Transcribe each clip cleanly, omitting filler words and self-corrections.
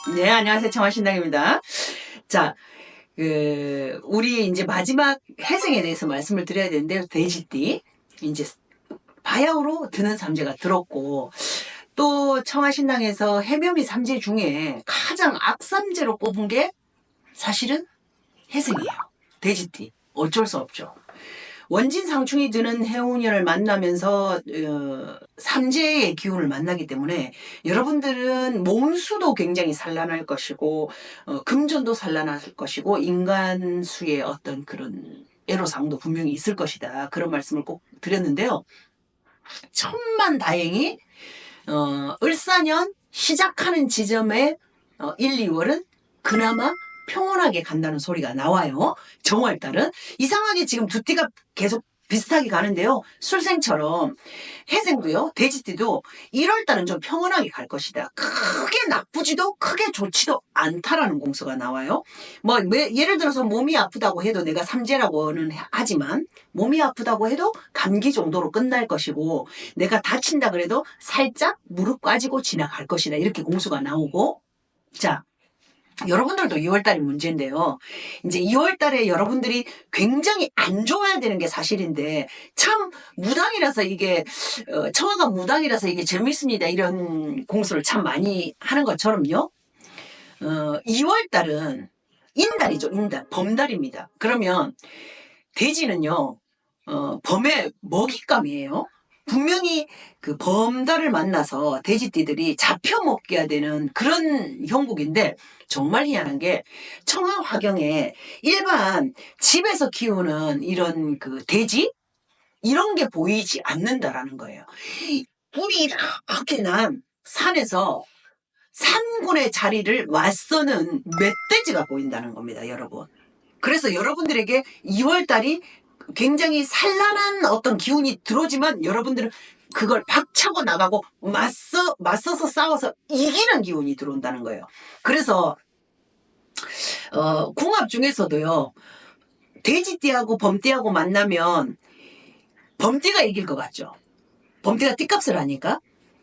네, 안녕하세요. 청아신당입니다. 자, 우리 이제 마지막 해생에 대해서 말씀을 드려야 되는데요. 돼지띠. 이제 바야흐로 드는 삼재가 들었고, 또 청아신당에서 해묘미 삼재 중에 가장 악삼재로 꼽은 게 사실은 해생이에요. 돼지띠. 어쩔 수 없죠. 원진상충이 드는 해운년을 만나면서 삼재의 기운을 만나기 때문에 여러분들은 몸수도 굉장히 산란할 것이고 금전도 산란할 것이고 인간수의 어떤 그런 애로사항도 분명히 있을 것이다. 그런 말씀을 꼭 드렸는데요. 천만 다행히 을사년 시작하는 지점에 1, 2월은 그나마 평온하게 간다는 소리가 나와요. 정월달은 이상하게 지금 두 띠가 계속 비슷하게 가는데요. 술생처럼 해생도요, 돼지띠도 1월달은 좀 평온하게 갈 것이다. 크게 나쁘지도 크게 좋지도 않다라는 공수가 나와요. 뭐 예를 들어서 몸이 아프다고 해도 내가 삼재라고는 하지만 몸이 아프다고 해도 감기 정도로 끝날 것이고 내가 다친다 그래도 살짝 무릎 까지고 지나갈 것이다. 이렇게 공수가 나오고 자. 여러분들도 2월달이 문제인데요. 이제 2월달에 여러분들이 굉장히 안 좋아야 되는 게 사실인데 참 무당이라서 이게 청아가 무당이라서 이게 재밌습니다. 이런 공수를 참 많이 하는 것처럼요. 2월달은 인달이죠. 인달, 범달입니다. 그러면 돼지는요. 범의 먹잇감이에요. 분명히 그 범달을 만나서 돼지띠들이 잡혀 먹게 되는 그런 형국인데 정말 희한한 게 청하 화경에 일반 집에서 키우는 이런 그 돼지 이런 게 보이지 않는다라는 거예요. 뿔이 이렇게 난 산에서 산군의 자리를 맞서는 멧돼지가 보인다는 겁니다, 여러분. 그래서 여러분들에게 2월달이 굉장히 산란한 어떤 기운이 들어오지만 여러분들은 그걸 박차고 나가고 맞서서 싸워서 이기는 기운이 들어온다는 거예요. 그래서 궁합 중에서도요. 돼지띠하고 범띠하고 만나면 범띠가 이길 것 같죠. 범띠가 띠값을 하니까.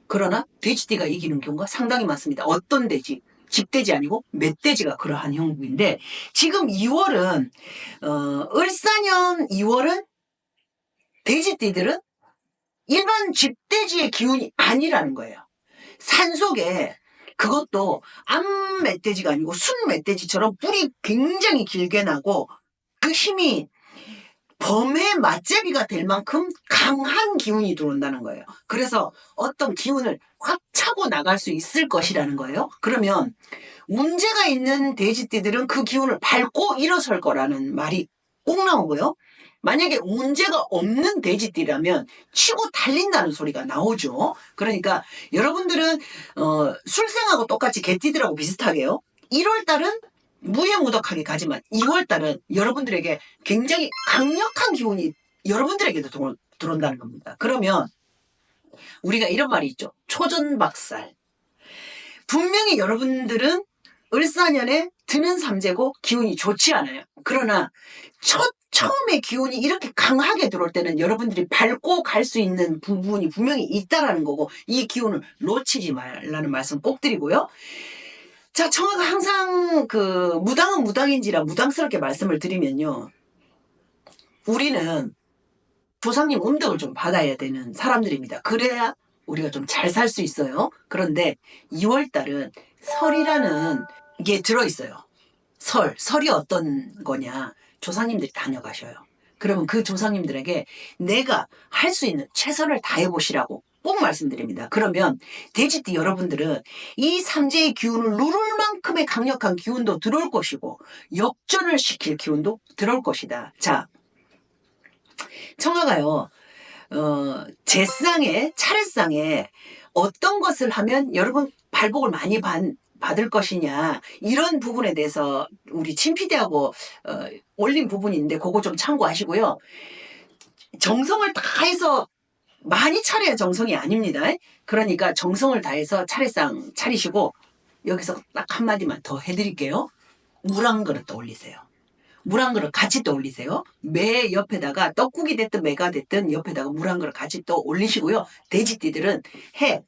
그러나 돼지띠가 이기는 경우가 상당히 많습니다. 어떤 돼지? 집돼지 아니고 멧돼지가 그러한 형국인데 지금 2월은 을사년 2월은 돼지띠들은 일반 집돼지의 기운이 아니라는 거예요. 산속에 그것도 암 멧돼지가 아니고 순 멧돼지처럼 뿔이 굉장히 길게 나고 그 힘이 범의 맞제비가 될 만큼 강한 기운이 들어온다는 거예요. 그래서 어떤 기운을 확 차고 나갈 수 있을 것이라는 거예요. 그러면 문제가 있는 돼지띠들은 그 기운을 밟고 일어설 거라는 말이 꼭 나오고요. 만약에 문제가 없는 돼지띠라면 치고 달린다는 소리가 나오죠. 그러니까 여러분들은 술생하고 똑같이 개띠들하고 비슷하게요. 1월달은 무해무덕하게 가지만 2월달은 여러분들에게 굉장히 강력한 기운이 여러분들에게도 들어온다는 겁니다. 그러면 우리가 이런 말이 있죠. 초전박살. 분명히 여러분들은 을사년에 드는 삼재고 기운이 좋지 않아요. 그러나 처음에 기운이 이렇게 강하게 들어올 때는 여러분들이 밟고 갈 수 있는 부분이 분명히 있다라는 거고 이 기운을 놓치지 말라는 말씀 꼭 드리고요. 자, 청아가 항상 그 무당은 무당인지라 무당스럽게 말씀을 드리면요. 우리는 조상님 음덕을 좀 받아야 되는 사람들입니다. 그래야 우리가 좀 잘 살 수 있어요. 그런데 2월달은 설이라는 게 들어있어요. 설이 어떤 거냐. 조상님들이 다녀가셔요. 그러면 그 조상님들에게 내가 할 수 있는 최선을 다해보시라고 꼭 말씀드립니다. 그러면 돼지띠 여러분들은 이 삼재의 기운을 누를 만큼의 강력한 기운도 들어올 것이고 역전을 시킬 기운도 들어올 것이다. 자, 청아가요. 제상에 차례상에 어떤 것을 하면 여러분 발복을 많이 받을 것이냐 이런 부분에 대해서 우리 친피디하고 올린 부분인데 그거 좀 참고하시고요. 정성을 다해서 많이 차려야 정성이 아닙니다. 그러니까 정성을 다해서 차례상 차리시고 여기서 딱 한마디만 더 해드릴게요. 물 한 그릇 더 올리세요. 물 한 그릇 같이 또 올리세요. 매 옆에다가 떡국이 됐든 매가 됐든 옆에다가 물 한 그릇 같이 또 올리시고요. 돼지띠들은 해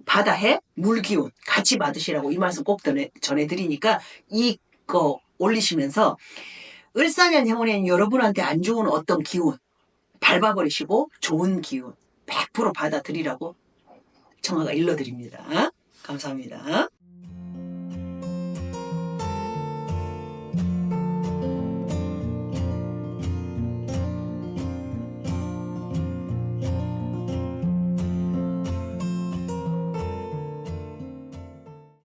바다해 물기운 같이 받으시라고 이 말씀 꼭 전해드리니까 이거 올리시면서 을사년 행운에는 여러분한테 안 좋은 어떤 기운 밟아버리시고 좋은 기운 100% 받아들이라고 청아가 일러드립니다. 감사합니다.